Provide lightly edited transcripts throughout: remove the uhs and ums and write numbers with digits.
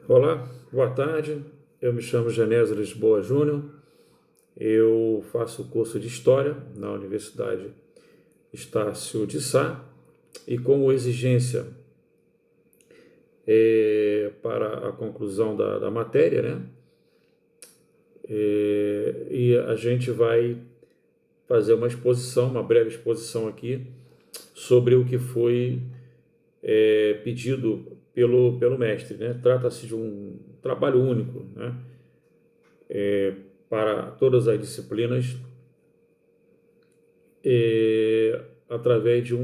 Olá, boa tarde. Eu me chamo Genésio Lisboa Júnior. Eu faço o curso de História na Universidade Estácio de Sá e como exigência para a conclusão da matéria, né? E a gente vai fazer uma exposição, uma breve exposição aqui sobre o que foi pedido pelo mestre, né? Trata-se de um trabalho único, né? Para todas as disciplinas através de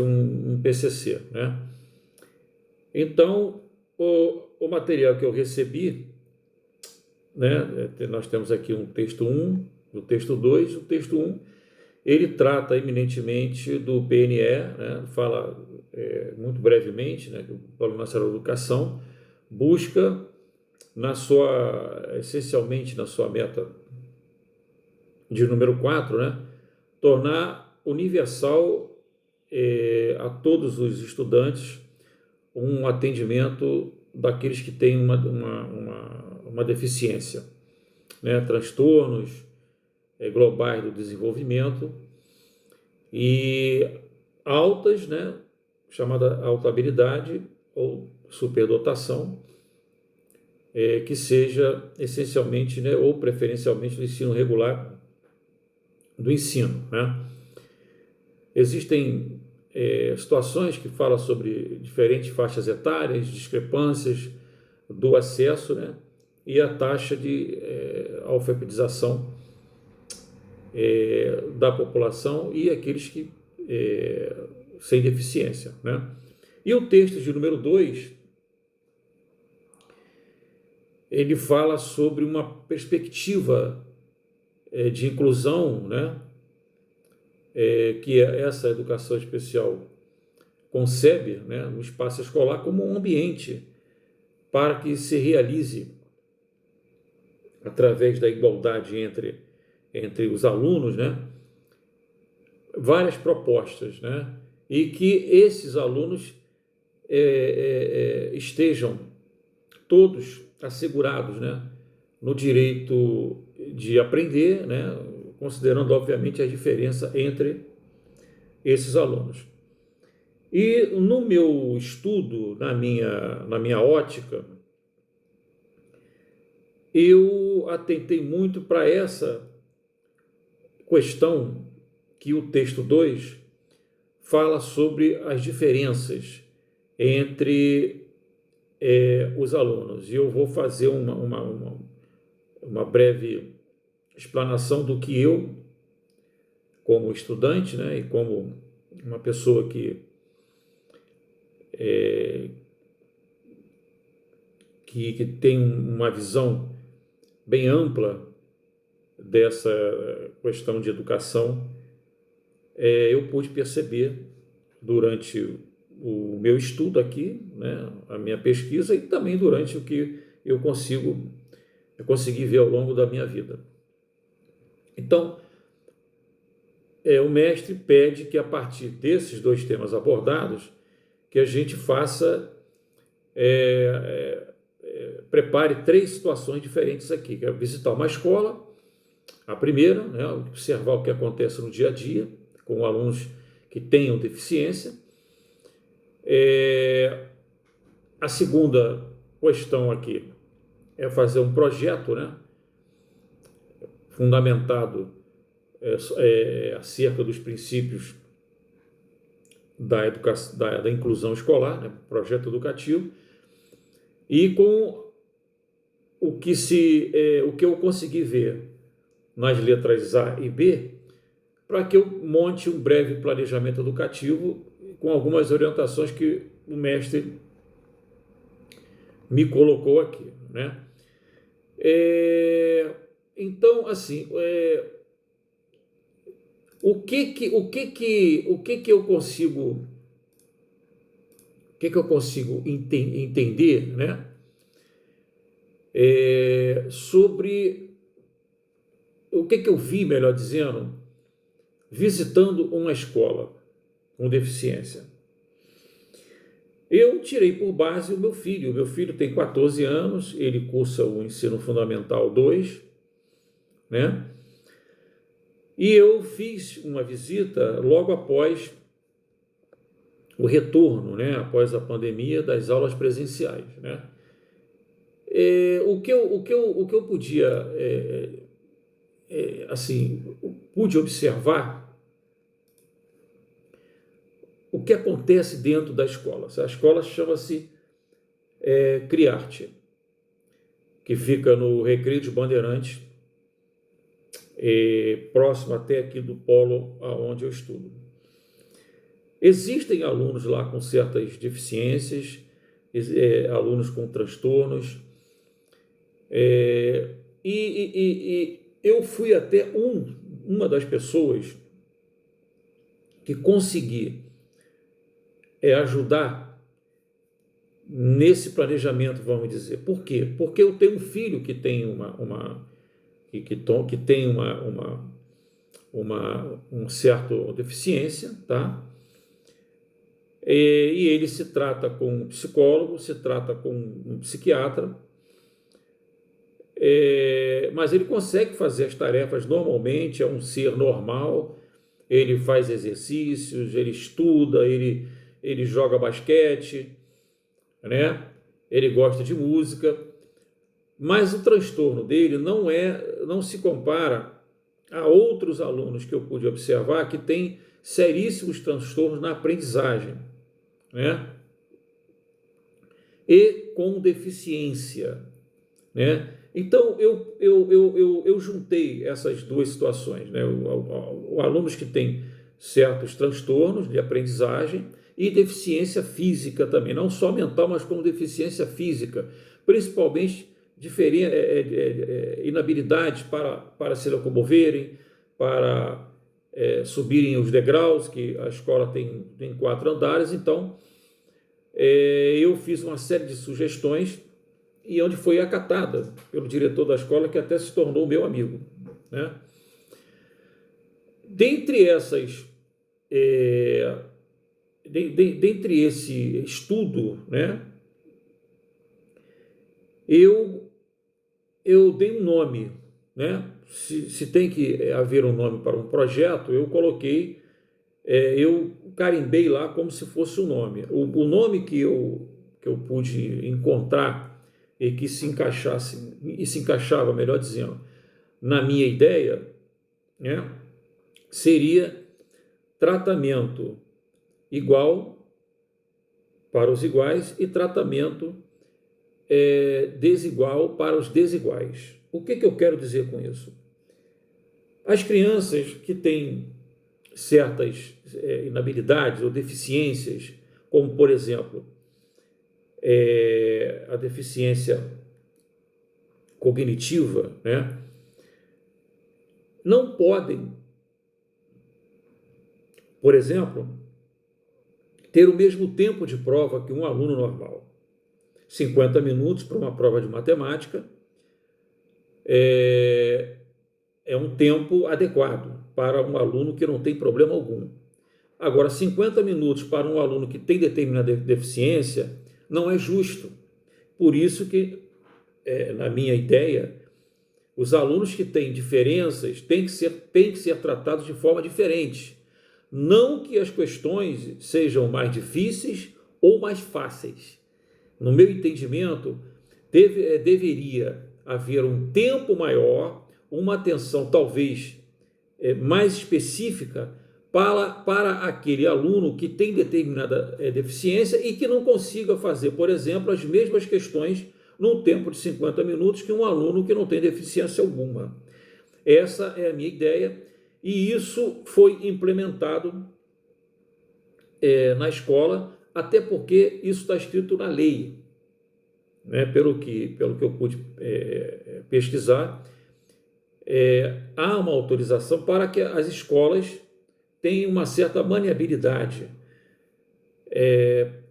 um PCC, né? Então, o material que eu recebi, né? Nós temos aqui um texto 1, o texto 2, o texto 1, ele trata eminentemente do PNE, né? Fala muito brevemente, né? Que o Plano Nacional de Educação busca essencialmente na sua meta de número 4, né? Tornar universal a todos os estudantes um atendimento daqueles que têm uma deficiência, né? Transtornos globais do desenvolvimento e altas, né? Chamada alta habilidade ou superdotação, que seja essencialmente, né? Ou preferencialmente no ensino regular do ensino, né? Existem situações que falam sobre diferentes faixas etárias, discrepâncias do acesso, né? E a taxa de alfabetização da população e aqueles que sem deficiência, né? E o texto de número 2 ele fala sobre uma perspectiva de inclusão, né? Que essa educação especial concebe, né, no espaço escolar como um ambiente para que se realize, através da igualdade entre os alunos, né, várias propostas, né, e que esses alunos estejam todos assegurados, né, no direito de aprender, né, considerando, obviamente, a diferença entre esses alunos. E no meu estudo, na minha ótica, eu atentei muito para essa questão que o texto 2 fala sobre as diferenças entre os alunos. E eu vou fazer uma breve explanação do que eu, como estudante, né, e como uma pessoa que tem uma visão bem ampla dessa questão de educação, eu pude perceber durante o meu estudo aqui, né, a minha pesquisa e também durante o que eu consegui ver ao longo da minha vida. Então, o mestre pede que a partir desses dois temas abordados, que a gente prepare três situações diferentes aqui, que é visitar uma escola, a primeira, né, observar o que acontece no dia a dia com alunos que tenham deficiência. A segunda questão aqui é fazer um projeto, né, fundamentado acerca dos princípios da inclusão escolar, né, projeto educativo, e com o que eu consegui ver nas letras A e B, para que eu monte um breve planejamento educativo com algumas orientações que o mestre me colocou aqui, né? Então, assim, o que que eu consigo entender, né? Sobre o que eu vi, melhor dizendo, visitando uma escola com deficiência. Eu tirei por base o meu filho. O meu filho tem 14 anos, ele cursa o ensino fundamental 2, né? E eu fiz uma visita logo após o retorno, né, após a pandemia, das aulas presenciais, né? O que eu podia, assim, pude observar o que acontece dentro da escola. A escola chama-se Criarte, que fica no Recreio de Bandeirantes, próximo até aqui do polo aonde eu estudo. Existem alunos lá com certas deficiências, alunos com transtornos, e eu fui até uma das pessoas que consegui ajudar nesse planejamento, vamos dizer. Por quê? Porque eu tenho um filho que tem que tem uma certa deficiência, tá? E ele se trata com um psicólogo, se trata com um psiquiatra, mas ele consegue fazer as tarefas normalmente, é um ser normal, ele faz exercícios, ele estuda, ele joga basquete, né? Ele gosta de música, mas o transtorno dele não se compara a outros alunos que eu pude observar que têm seríssimos transtornos na aprendizagem, né? E com deficiência, né? Então, eu juntei essas duas situações, né? Alunos que têm certos transtornos de aprendizagem e deficiência física também, não só mental, mas como deficiência física, principalmente inabilidades para se locomoverem, para subirem os degraus, que a escola tem 4 andares. Então, eu fiz uma série de sugestões e onde foi acatada pelo diretor da escola, que até se tornou meu amigo, né? Dentre esse estudo, né, eu dei um nome, né? Se tem que haver um nome para um projeto, eu coloquei, eu carimbei lá como se fosse um nome. O nome que eu pude encontrar e que se encaixava, melhor dizendo, na minha ideia, né, seria tratamento igual para os iguais e tratamento desigual para os desiguais. O que eu quero dizer com isso? As crianças que têm certas inabilidades ou deficiências, como, por exemplo, a deficiência cognitiva, né, não podem, por exemplo, ter o mesmo tempo de prova que um aluno normal. 50 minutos para uma prova de matemática é um tempo adequado para um aluno que não tem problema algum. Agora, 50 minutos para um aluno que tem determinada deficiência não é justo. Por isso que, na minha ideia, os alunos que têm diferenças têm que ser tratados de forma diferente. Não que as questões sejam mais difíceis ou mais fáceis. No meu entendimento, deveria haver um tempo maior, uma atenção talvez mais específica para aquele aluno que tem determinada deficiência e que não consiga fazer, por exemplo, as mesmas questões num tempo de 50 minutos que um aluno que não tem deficiência alguma. Essa é a minha ideia e isso foi implementado na escola, até porque isso está escrito na lei, né? Pelo que eu pude pesquisar, há uma autorização para que as escolas tenham uma certa maniabilidade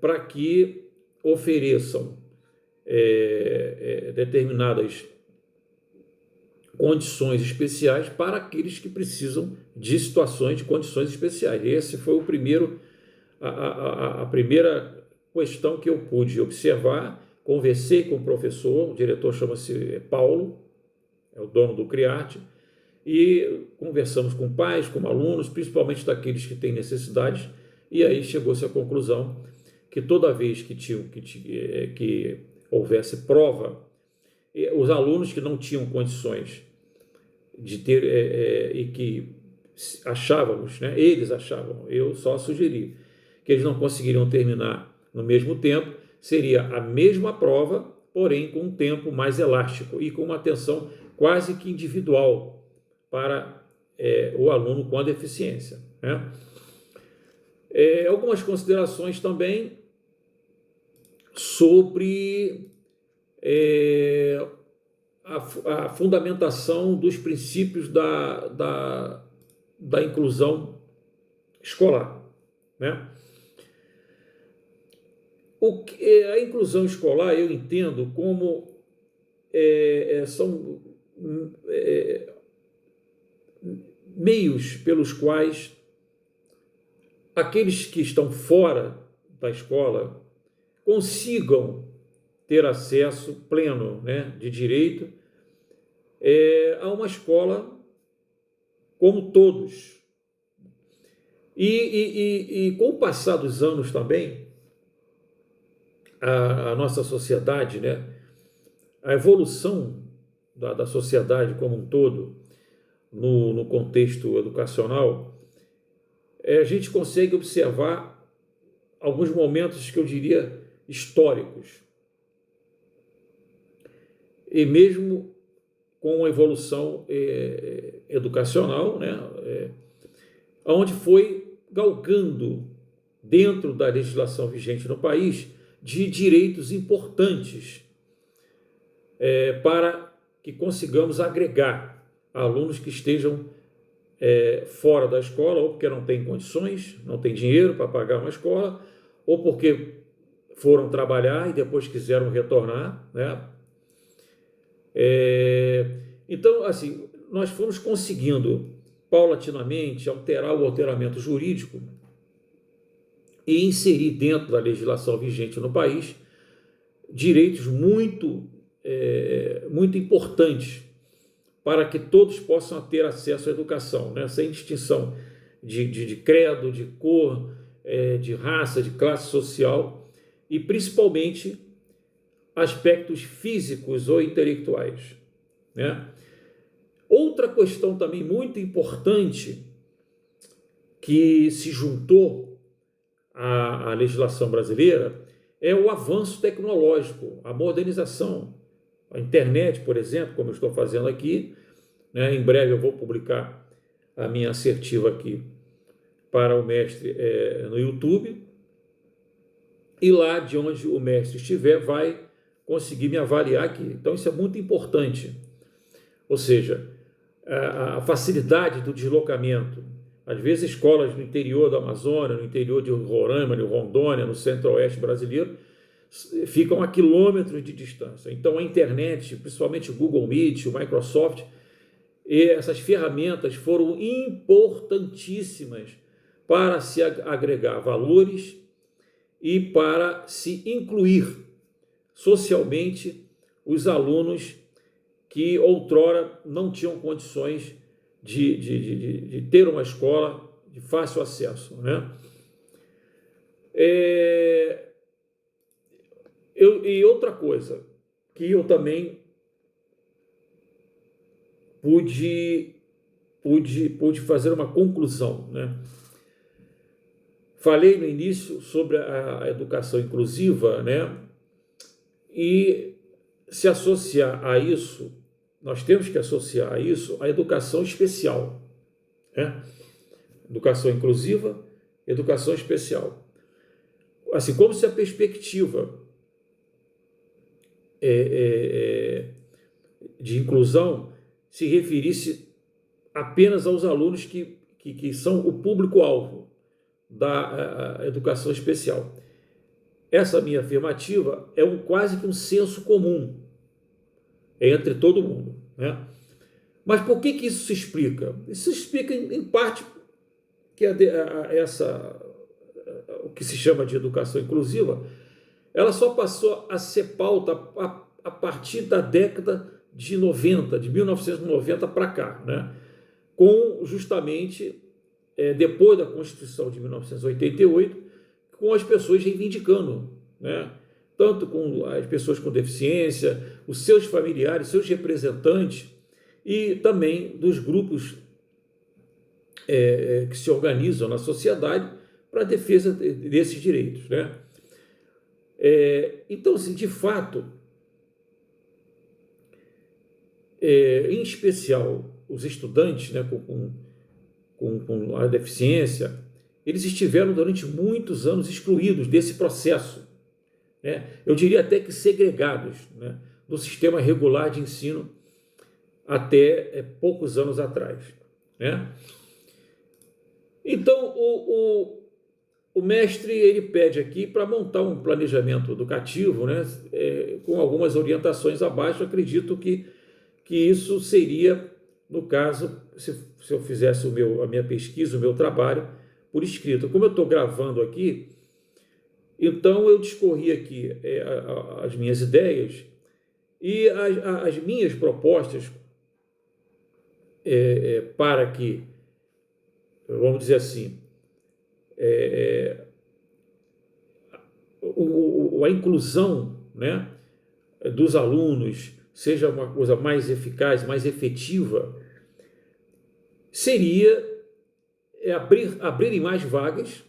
para que ofereçam determinadas condições especiais para aqueles que precisam de situações, de condições especiais. Esse foi a primeira questão que eu pude observar, conversei com o professor, o diretor chama-se Paulo, é o dono do CRIARTE, e conversamos com pais, com alunos, principalmente daqueles que têm necessidades, e aí chegou-se à conclusão que toda vez que houvesse prova, os alunos que não tinham condições de ter, e que achávamos, né, eles achavam, eu só sugeri, que eles não conseguiriam terminar no mesmo tempo, seria a mesma prova, porém com um tempo mais elástico e com uma atenção quase que individual para o aluno com a deficiência, né? Algumas considerações também sobre a fundamentação dos princípios da inclusão escolar, né? A inclusão escolar eu entendo como são meios pelos quais aqueles que estão fora da escola consigam ter acesso pleno, né, de direito a uma escola como todos. E com o passar dos anos também, a nossa sociedade, né, a evolução da sociedade como um todo, no contexto educacional, a gente consegue observar alguns momentos que eu diria históricos. E mesmo com a evolução educacional, né, onde foi galgando dentro da legislação vigente no país de direitos importantes para que consigamos agregar alunos que estejam fora da escola, ou porque não têm condições, não têm dinheiro para pagar uma escola, ou porque foram trabalhar e depois quiseram retornar, né? Então, assim, nós fomos conseguindo paulatinamente alterar o ordenamento jurídico e inserir dentro da legislação vigente no país direitos muito importantes para que todos possam ter acesso à educação, né? Sem distinção de credo, de cor, de raça, de classe social e principalmente aspectos físicos ou intelectuais, né? Outra questão também muito importante que se juntou à legislação brasileira é o avanço tecnológico, a modernização. A internet, por exemplo, como eu estou fazendo aqui, né? Em breve eu vou publicar a minha assertiva aqui para o mestre no YouTube, e lá de onde o mestre estiver vai conseguir me avaliar aqui. Então isso é muito importante, ou seja, a facilidade do deslocamento. Às vezes escolas no interior da Amazônia, no interior de Roraima, de Rondônia, no centro-oeste brasileiro, ficam a quilômetros de distância. Então a internet, principalmente o Google Meet, o Microsoft, e essas ferramentas foram importantíssimas para se agregar valores e para se incluir socialmente os alunos que outrora não tinham condições de ter uma escola de fácil acesso, né? E outra coisa que eu também pude fazer uma conclusão, né? Falei no início sobre a educação inclusiva, né? E se associar a isso, nós temos que associar a isso a educação especial, né? Educação inclusiva, educação especial. Assim, como se a perspectiva de inclusão se referisse apenas aos alunos que são o público-alvo da educação especial. Essa minha afirmativa é quase que um senso comum entre todo mundo, né? Mas por que isso se explica? Isso se explica em parte que o que se chama de educação inclusiva ela só passou a ser pauta a partir da década de 90, de 1990 para cá, né? Com justamente depois da Constituição de 1988, com as pessoas reivindicando, né? Tanto com as pessoas com deficiência, os seus familiares, seus representantes e também dos grupos que se organizam na sociedade para a defesa desses direitos, né? Então, assim, de fato, em especial os estudantes, né, com a deficiência, eles estiveram durante muitos anos excluídos desse processo, né? Eu diria até que segregados, né, do sistema regular de ensino até poucos anos atrás, né? Então, o mestre ele pede aqui para montar um planejamento educativo, né, com algumas orientações abaixo. Acredito que isso seria, no caso, se eu fizesse a minha pesquisa, o meu trabalho, por escrito. Como eu estou gravando aqui, então eu discorri aqui as minhas ideias e as minhas propostas para que, vamos dizer assim, a inclusão, né, dos alunos seja uma coisa mais eficaz, mais efetiva, seria abrirem mais vagas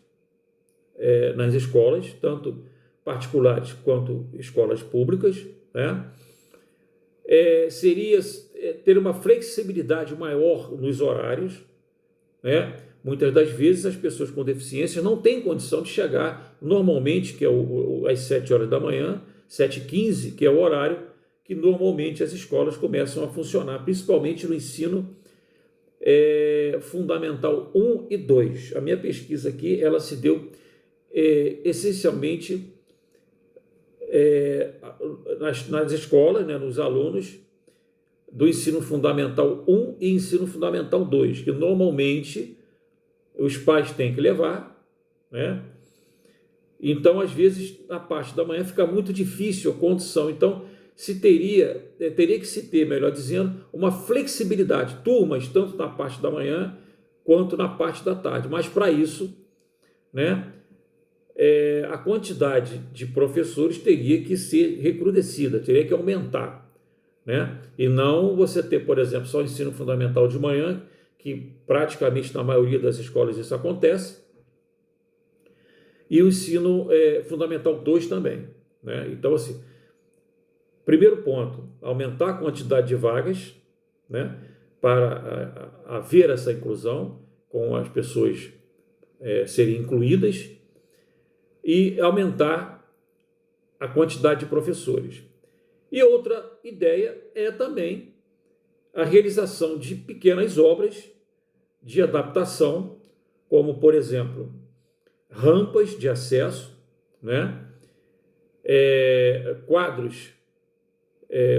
nas escolas, tanto particulares quanto escolas públicas, né? Seria ter uma flexibilidade maior nos horários, né? Muitas das vezes as pessoas com deficiência não têm condição de chegar normalmente, que é às 7 horas da manhã, 7h15, que é o horário que normalmente as escolas começam a funcionar, principalmente no ensino fundamental 1 e 2. A minha pesquisa aqui, ela se deu essencialmente nas escolas, né, nos alunos do ensino fundamental 1 e ensino fundamental 2, que normalmente os pais têm que levar, né? Então, às vezes, na parte da manhã fica muito difícil a condição. Então, teria que se ter, melhor dizendo, uma flexibilidade, turmas, tanto na parte da manhã quanto na parte da tarde. Mas, para isso, né, a quantidade de professores teria que ser recrudescida, teria que aumentar, né? E não você ter, por exemplo, só o ensino fundamental de manhã, que praticamente na maioria das escolas isso acontece, e o ensino fundamental 2 também, né? Então, assim, primeiro ponto, aumentar a quantidade de vagas, né, para haver essa inclusão, com as pessoas serem incluídas, e aumentar a quantidade de professores. E outra ideia é também a realização de pequenas obras de adaptação, como, por exemplo, rampas de acesso, né? Quadros,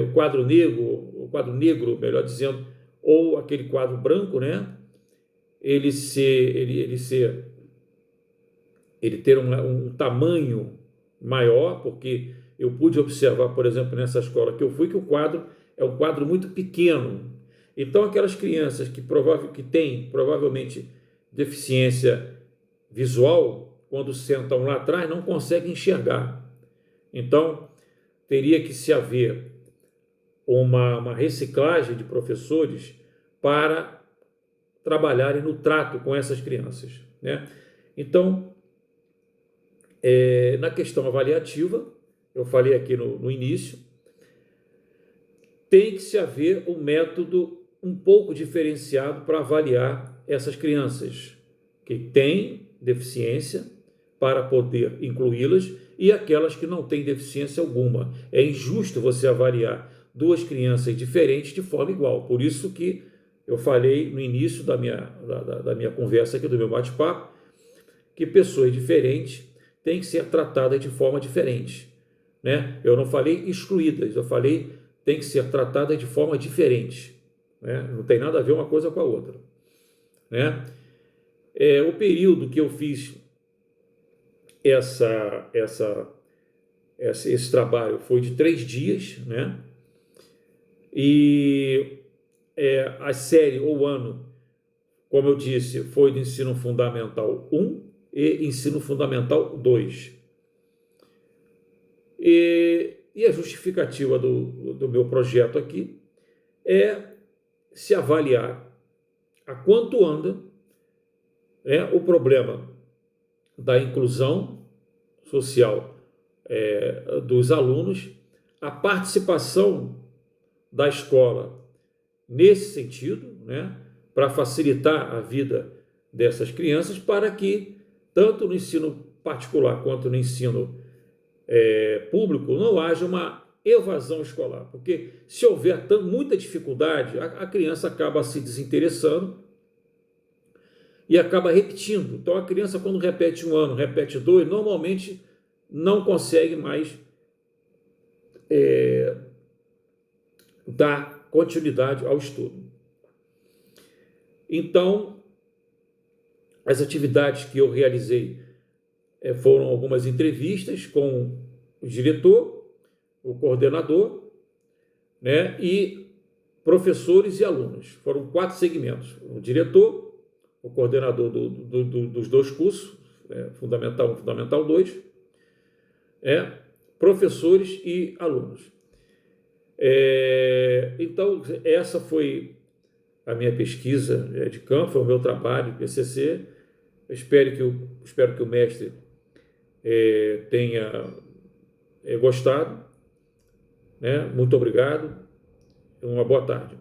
o quadro negro, melhor dizendo, ou aquele quadro branco, né? Ele ter um tamanho maior, porque eu pude observar, por exemplo, nessa escola que eu fui, que o quadro é um quadro muito pequeno. Então, aquelas crianças que têm provavelmente deficiência visual, quando sentam lá atrás, não conseguem enxergar. Então, teria que se haver uma reciclagem de professores para trabalharem no trato com essas crianças, né? Então, na questão avaliativa, eu falei aqui no início, tem que se haver um método um pouco diferenciado para avaliar essas crianças que têm deficiência, para poder incluí-las, e aquelas que não têm deficiência alguma. É injusto você avaliar duas crianças diferentes de forma igual. Por isso que eu falei no início da minha conversa aqui, do meu bate-papo, que pessoas diferentes têm que ser tratadas de forma diferente, né? Eu não falei excluídas, eu falei tem que ser tratadas de forma diferente, né? Não tem nada a ver uma coisa com a outra, né? O período que eu fiz esse trabalho foi de 3 dias, né? E a série ou ano, como eu disse, foi do Ensino Fundamental 1 e Ensino Fundamental 2. E a justificativa do meu projeto aqui é se avaliar a quanto anda, né, o problema da inclusão social dos alunos, a participação da escola nesse sentido, né, para facilitar a vida dessas crianças, para que, tanto no ensino particular quanto no ensino público, não haja uma evasão escolar. Porque se houver muita dificuldade, a criança acaba se desinteressando e acaba repetindo. Então, a criança, quando repete um ano, repete dois, normalmente não consegue mais dar continuidade ao estudo. Então, as atividades que eu realizei foram algumas entrevistas com o diretor, o coordenador, né, e professores e alunos. Foram 4 segmentos: o diretor, o coordenador dos 2 cursos, Fundamental 1 e Fundamental 2, professores e alunos. Então, essa foi a minha pesquisa de campo, foi o meu trabalho de PCC. Espero que o mestre tenha gostado, né? Muito obrigado, uma boa tarde.